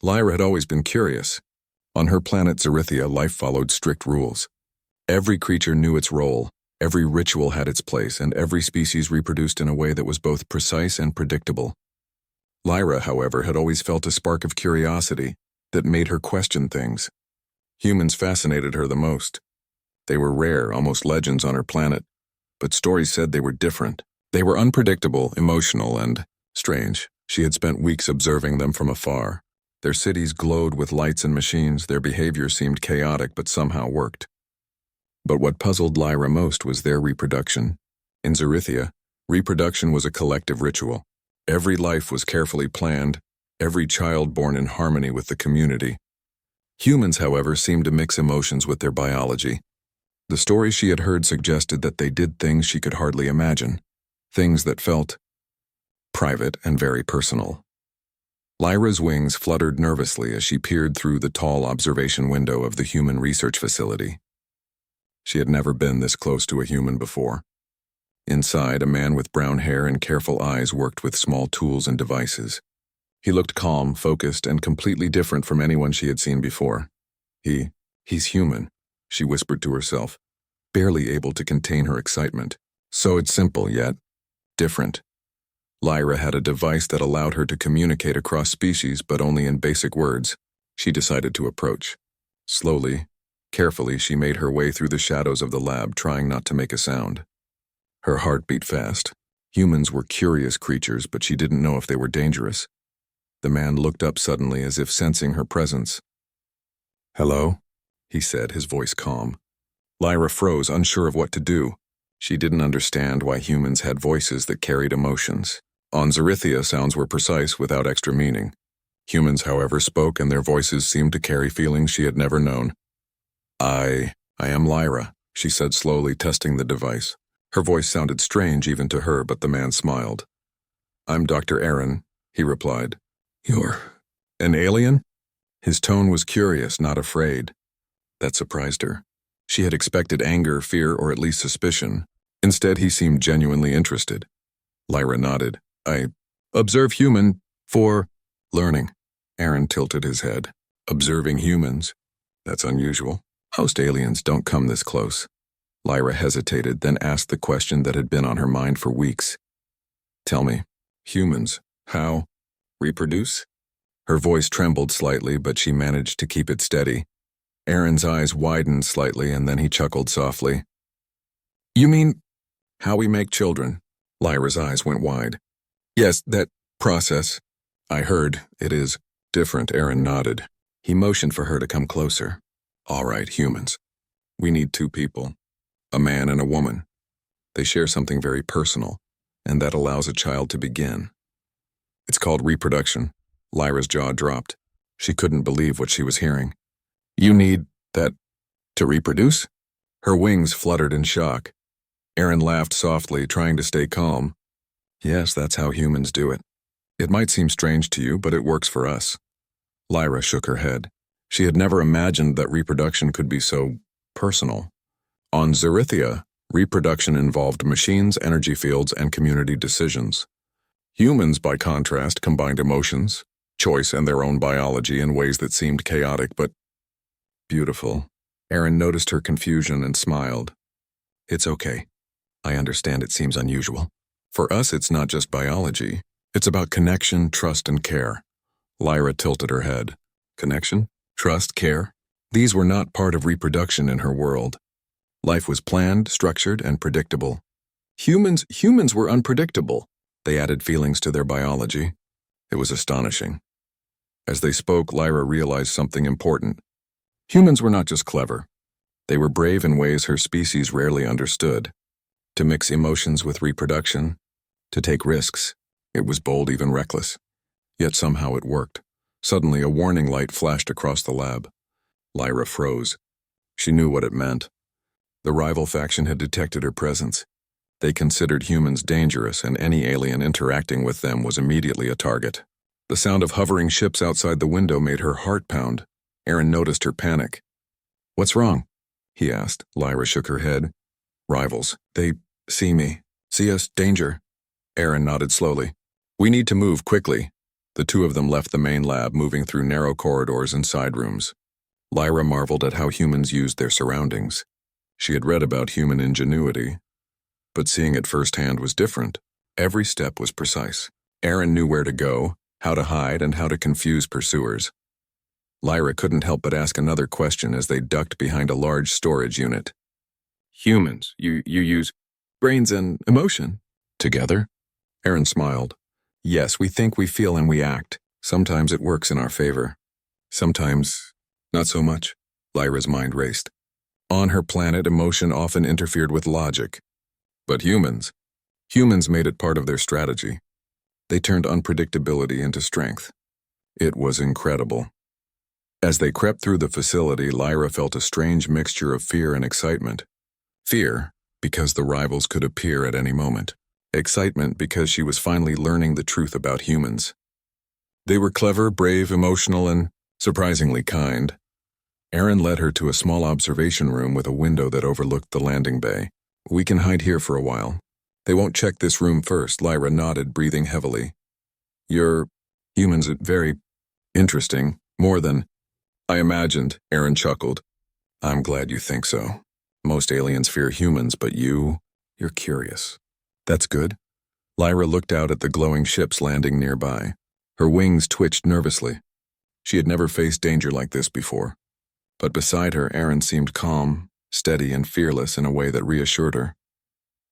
Lyra had always been curious. On her planet Xerithia, life followed strict rules. Every creature knew its role, every ritual had its place, and every species reproduced in a way that was both precise and predictable. Lyra, however, had always felt a spark of curiosity that made her question things. Humans fascinated her the most. They were rare, almost legends on her planet, but stories said they were different. They were unpredictable, emotional, and strange. She had spent weeks observing them from afar. Their cities glowed with lights and machines, their behavior seemed chaotic but somehow worked. But what puzzled Lyra most was their reproduction. In Xerithia, reproduction was a collective ritual. Every life was carefully planned, every child born in harmony with the community. Humans, however, seemed to mix emotions with their biology. The stories she had heard suggested that they did things she could hardly imagine, things that felt private and very personal. Lyra's wings fluttered nervously as she peered through the tall observation window of the human research facility. She had never been this close to a human before. Inside, a man with brown hair and careful eyes worked with small tools and devices. He looked calm, focused, and completely different from anyone she had seen before. He's human, she whispered to herself, barely able to contain her excitement. So it's simple, yet different. Lyra had a device that allowed her to communicate across species, but only in basic words. She decided to approach. Slowly, carefully, she made her way through the shadows of the lab, trying not to make a sound. Her heart beat fast. Humans were curious creatures, but she didn't know if they were dangerous. The man looked up suddenly as if sensing her presence. "Hello?" he said, his voice calm. Lyra froze, unsure of what to do. She didn't understand why humans had voices that carried emotions. On Xerithia, sounds were precise without extra meaning. Humans, however, spoke, and their voices seemed to carry feelings she had never known. I am Lyra," she said slowly, testing the device. Her voice sounded strange even to her, but the man smiled. "I'm Dr. Aaron," he replied. "You're an alien?" His tone was curious, not afraid. That surprised her. She had expected anger, fear, or at least suspicion. Instead, he seemed genuinely interested. Lyra nodded. "I observe human for learning." Aaron tilted his head. "Observing humans? That's unusual. Most aliens don't come this close." Lyra hesitated, then asked the question that had been on her mind for weeks. "Tell me, humans, how reproduce?" Her voice trembled slightly, but she managed to keep it steady. Aaron's eyes widened slightly, and then he chuckled softly. "You mean how we make children?" Lyra's eyes went wide. "Yes, that process. I heard it is different." Aaron nodded. He motioned for her to come closer. "All right, humans. We need two people, a man and a woman. They share something very personal, and that allows a child to begin. It's called reproduction." Lyra's jaw dropped. She couldn't believe what she was hearing. "You need that to reproduce?" Her wings fluttered in shock. Aaron laughed softly, trying to stay calm. "Yes, that's how humans do it. It might seem strange to you, but it works for us." Lyra shook her head. She had never imagined that reproduction could be so personal. On Xerithia, reproduction involved machines, energy fields, and community decisions. Humans, by contrast, combined emotions, choice, and their own biology in ways that seemed chaotic but beautiful. Aaron noticed her confusion and smiled. "It's okay. I understand it seems unusual. For us, it's not just biology. It's about connection, trust, and care." Lyra tilted her head. Connection? Trust? Care? These were not part of reproduction in her world. Life was planned, structured, and predictable. Humans were unpredictable. They added feelings to their biology. It was astonishing. As they spoke, Lyra realized something important. Humans were not just clever. They were brave in ways her species rarely understood. To mix emotions with reproduction, to take risks, it was bold, even reckless. Yet somehow it worked. Suddenly, a warning light flashed across the lab. Lyra froze. She knew what it meant. The rival faction had detected her presence. They considered humans dangerous, and any alien interacting with them was immediately a target. The sound of hovering ships outside the window made her heart pound. Aaron noticed her panic. "What's wrong?" he asked. Lyra shook her head. "Rivals. They see me. See us. Danger." Aaron nodded slowly. "We need to move quickly." The two of them left the main lab, moving through narrow corridors and side rooms. Lyra marveled at how humans used their surroundings. She had read about human ingenuity, but seeing it firsthand was different. Every step was precise. Aaron knew where to go, how to hide, and how to confuse pursuers. Lyra couldn't help but ask another question as they ducked behind a large storage unit. Humans, you use brains and emotion together? Aaron smiled. Yes, we think, we feel, and we act. Sometimes it works in our favor. Sometimes, not so much. Lyra's mind raced. On her planet, emotion often interfered with logic. But humans made it part of their strategy. They turned unpredictability into strength. It was incredible. As they crept through the facility, Lyra felt a strange mixture of fear and excitement. Fear, because the rivals could appear at any moment. Excitement, because she was finally learning the truth about humans. They were clever, brave, emotional, and surprisingly kind. Aaron led her to a small observation room with a window that overlooked the landing bay. We can hide here for a while. They won't check this room first. Lyra nodded, breathing heavily. Your humans are very interesting, more than I imagined, Aaron chuckled. I'm glad you think so. Most aliens fear humans, but you're curious. That's good. Lyra looked out at the glowing ships landing nearby. Her wings twitched nervously. She had never faced danger like this before. But beside her, Aaron seemed calm, steady, and fearless in a way that reassured her.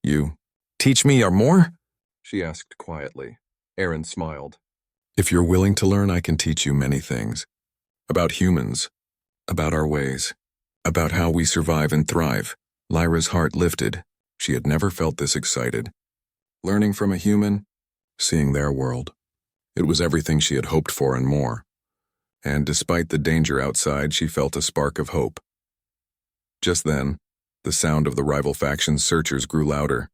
You teach me more? She asked quietly. Aaron smiled. If you're willing to learn, I can teach you many things. About humans, about our ways, about how we survive and thrive. Lyra's heart lifted. She had never felt this excited. Learning from a human, seeing their world. It was everything she had hoped for and more. And despite the danger outside, she felt a spark of hope. Just then, the sound of the rival faction's searchers grew louder.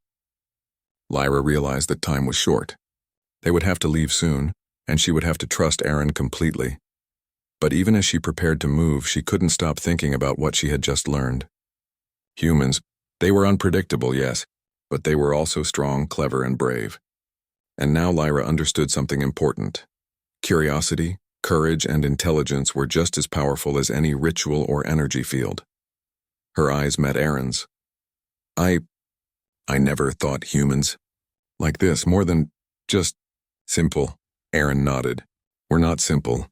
Lyra realized that time was short. They would have to leave soon, and she would have to trust Aaron completely. But even as she prepared to move, she couldn't stop thinking about what she had just learned. Humans, they were unpredictable, yes, but they were also strong, clever, and brave. And now Lyra understood something important. Curiosity, courage, and intelligence were just as powerful as any ritual or energy field. Her eyes met Aaron's. I never thought humans like this, more than just simple. Aaron nodded. We're not simple.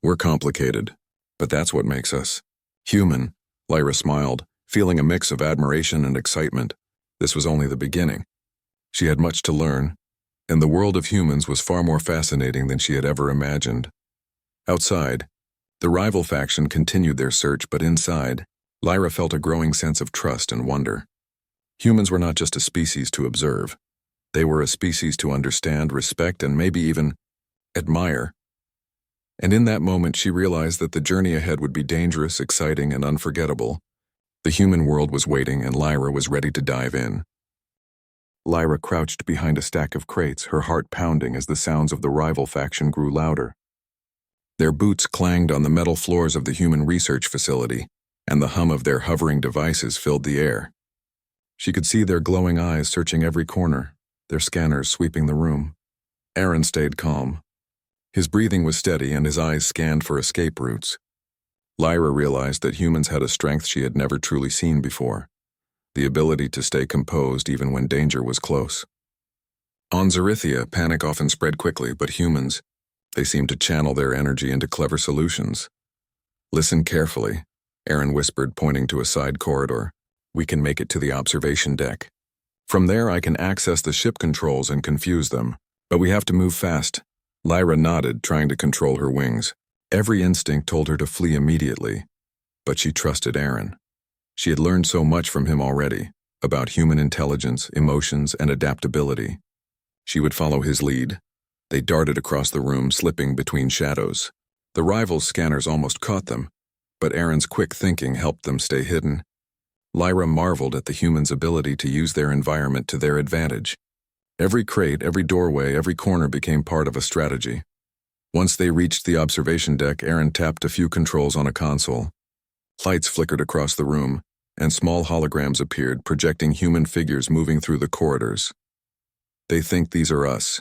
We're complicated. But that's what makes us human. Lyra smiled, feeling a mix of admiration and excitement. This was only the beginning. She had much to learn, and the world of humans was far more fascinating than she had ever imagined. Outside, the rival faction continued their search, but inside, Lyra felt a growing sense of trust and wonder. Humans were not just a species to observe. They were a species to understand, respect, and maybe even admire. And in that moment, she realized that the journey ahead would be dangerous, exciting, and unforgettable. The human world was waiting, and Lyra was ready to dive in. Lyra crouched behind a stack of crates, her heart pounding as the sounds of the rival faction grew louder. Their boots clanged on the metal floors of the human research facility, and the hum of their hovering devices filled the air. She could see their glowing eyes searching every corner, their scanners sweeping the room. Aaron stayed calm. His breathing was steady, and his eyes scanned for escape routes. Lyra realized that humans had a strength she had never truly seen before, the ability to stay composed even when danger was close. On Zarithia, panic often spread quickly, but humans, they seemed to channel their energy into clever solutions. Listen carefully, Aaron whispered, pointing to a side corridor. We can make it to the observation deck. From there, I can access the ship controls and confuse them, but we have to move fast. Lyra nodded, trying to control her wings. Every instinct told her to flee immediately, but she trusted Aaron. She had learned so much from him already, about human intelligence, emotions, and adaptability. She would follow his lead. They darted across the room, slipping between shadows. The rival's scanners almost caught them, but Aaron's quick thinking helped them stay hidden. Lyra marveled at the humans' ability to use their environment to their advantage. Every crate, every doorway, every corner became part of a strategy. Once they reached the observation deck, Aaron tapped a few controls on a console. Lights flickered across the room, and small holograms appeared, projecting human figures moving through the corridors. They think these are us,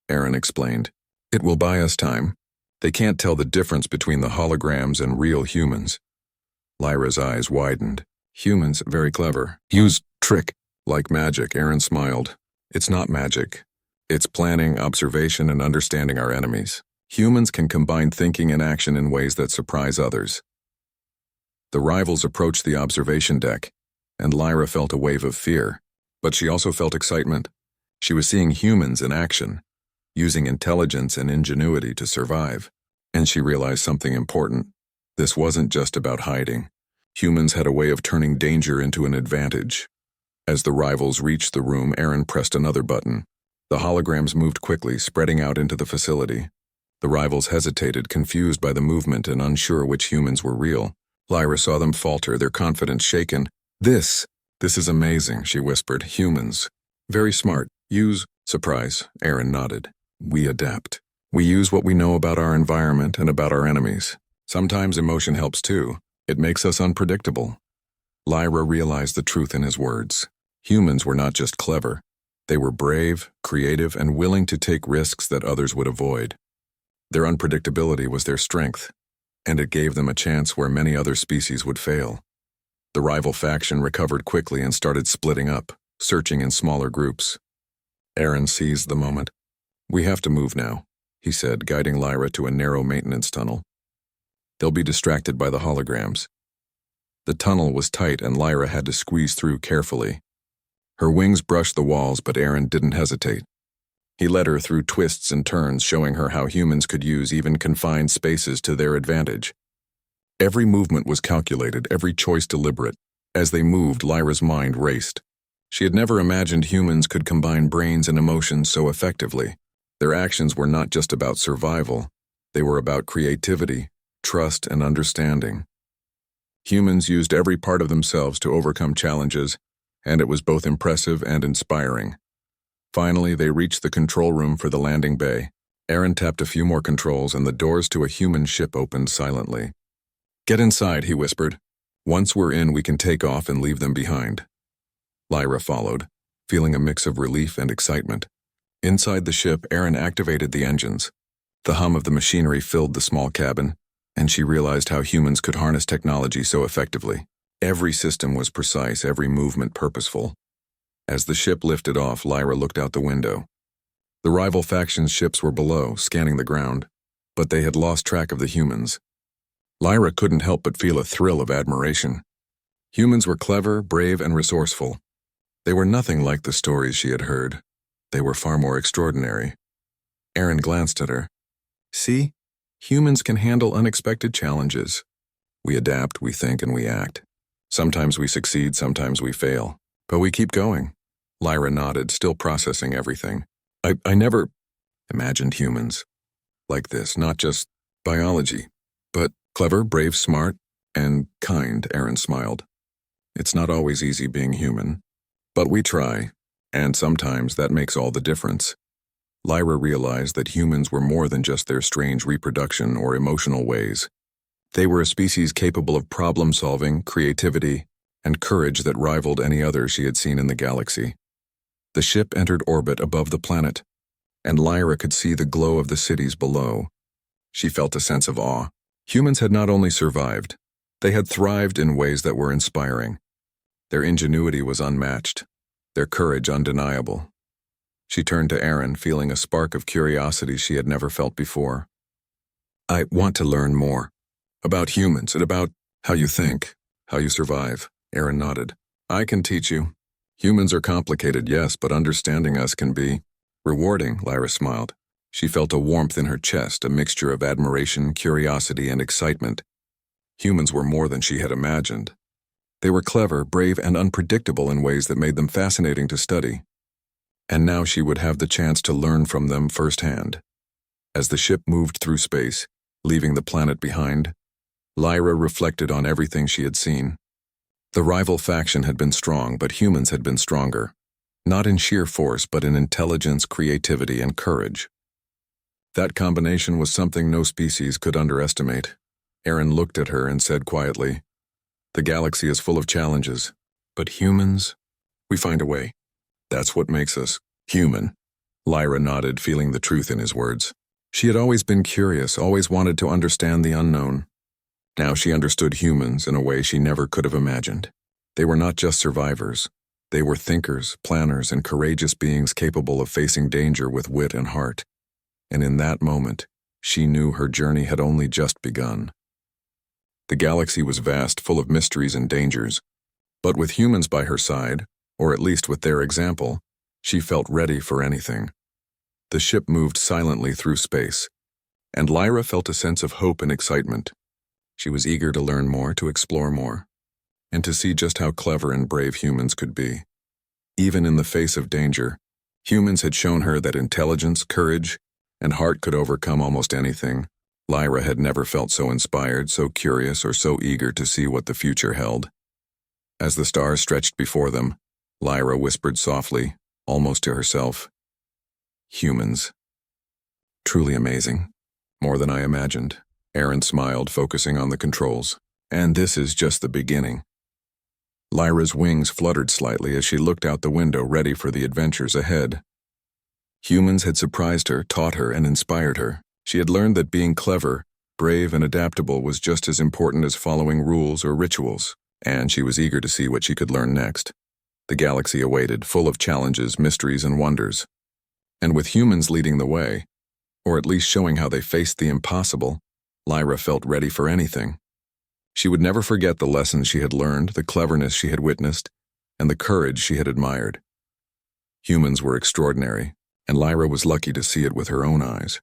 Aaron explained. It will buy us time. They can't tell the difference between the holograms and real humans. Lyra's eyes widened. Humans, very clever. Use trick. Like magic, Aaron smiled. It's not magic. It's planning, observation, and understanding our enemies. Humans can combine thinking and action in ways that surprise others. The rivals approached the observation deck, and Lyra felt a wave of fear. But she also felt excitement. She was seeing humans in action, using intelligence and ingenuity to survive. And she realized something important. This wasn't just about hiding. Humans had a way of turning danger into an advantage. As the rivals reached the room, Aaron pressed another button. The holograms moved quickly, spreading out into the facility. The rivals hesitated, confused by the movement and unsure which humans were real. Lyra saw them falter, their confidence shaken. This is amazing, she whispered. Humans. Very smart. Use. Surprise. Aaron nodded. We adapt. We use what we know about our environment and about our enemies. Sometimes emotion helps too. It makes us unpredictable. Lyra realized the truth in his words. Humans were not just clever. They were brave, creative, and willing to take risks that others would avoid. Their unpredictability was their strength, and it gave them a chance where many other species would fail. The rival faction recovered quickly and started splitting up, searching in smaller groups. Aaron seized the moment. We have to move now, he said, guiding Lyra to a narrow maintenance tunnel. They'll be distracted by the holograms. The tunnel was tight and Lyra had to squeeze through carefully. Her wings brushed the walls, but Aaron didn't hesitate. He led her through twists and turns, showing her how humans could use even confined spaces to their advantage. Every movement was calculated, every choice deliberate. As they moved, Lyra's mind raced. She had never imagined humans could combine brains and emotions so effectively. Their actions were not just about survival. They were about creativity, trust, and understanding. Humans used every part of themselves to overcome challenges, and it was both impressive and inspiring. Finally, they reached the control room for the landing bay. Aaron tapped a few more controls and the doors to a human ship opened silently. Get inside, he whispered. Once we're in, we can take off and leave them behind. Lyra followed, feeling a mix of relief and excitement. Inside the ship, Aaron activated the engines. The hum of the machinery filled the small cabin, and she realized how humans could harness technology so effectively. Every system was precise, every movement purposeful. As the ship lifted off, Lyra looked out the window. The rival faction's ships were below, scanning the ground, but they had lost track of the humans. Lyra couldn't help but feel a thrill of admiration. Humans were clever, brave, and resourceful. They were nothing like the stories she had heard. They were far more extraordinary. Aaron glanced at her. See? Humans can handle unexpected challenges. We adapt, we think, and we act. Sometimes we succeed, sometimes we fail. But we keep going. Lyra nodded, still processing everything. I never imagined humans like this, not just biology, but clever, brave, smart, and kind, Aaron smiled. It's not always easy being human, but we try, and sometimes that makes all the difference. Lyra realized that humans were more than just their strange reproduction or emotional ways. They were a species capable of problem-solving, creativity, and courage that rivaled any other she had seen in the galaxy. The ship entered orbit above the planet, and Lyra could see the glow of the cities below. She felt a sense of awe. Humans had not only survived, they had thrived in ways that were inspiring. Their ingenuity was unmatched, their courage undeniable. She turned to Aaron, feeling a spark of curiosity she had never felt before. I want to learn more about humans and about how you think, how you survive. Aaron nodded. I can teach you. Humans are complicated, yes, but understanding us can be rewarding, Lyra smiled. She felt a warmth in her chest, a mixture of admiration, curiosity, and excitement. Humans were more than she had imagined. They were clever, brave, and unpredictable in ways that made them fascinating to study. And now she would have the chance to learn from them firsthand. As the ship moved through space, leaving the planet behind, Lyra reflected on everything she had seen. The rival faction had been strong, but humans had been stronger. Not in sheer force, but in intelligence, creativity, and courage. That combination was something no species could underestimate. Aaron looked at her and said quietly, The galaxy is full of challenges, but humans, we find a way. That's what makes us human. Lyra nodded, feeling the truth in his words. She had always been curious, always wanted to understand the unknown. Now she understood humans in a way she never could have imagined. They were not just survivors. They were thinkers, planners, and courageous beings capable of facing danger with wit and heart. And in that moment, she knew her journey had only just begun. The galaxy was vast, full of mysteries and dangers, but with humans by her side, or at least with their example, she felt ready for anything. The ship moved silently through space, and Lyra felt a sense of hope and excitement. She was eager to learn more, to explore more, and to see just how clever and brave humans could be. Even in the face of danger, humans had shown her that intelligence, courage, and heart could overcome almost anything. Lyra had never felt so inspired, so curious, or so eager to see what the future held. As the stars stretched before them, Lyra whispered softly, almost to herself, "Humans. Truly amazing. More than I imagined." Aaron smiled, focusing on the controls. "And this is just the beginning." Lyra's wings fluttered slightly as she looked out the window, ready for the adventures ahead. Humans had surprised her, taught her, and inspired her. She had learned that being clever, brave, and adaptable was just as important as following rules or rituals, and she was eager to see what she could learn next. The galaxy awaited, full of challenges, mysteries, and wonders. And with humans leading the way, or at least showing how they faced the impossible, Lyra felt ready for anything. She would never forget the lessons she had learned, the cleverness she had witnessed, and the courage she had admired. Humans were extraordinary, and Lyra was lucky to see it with her own eyes.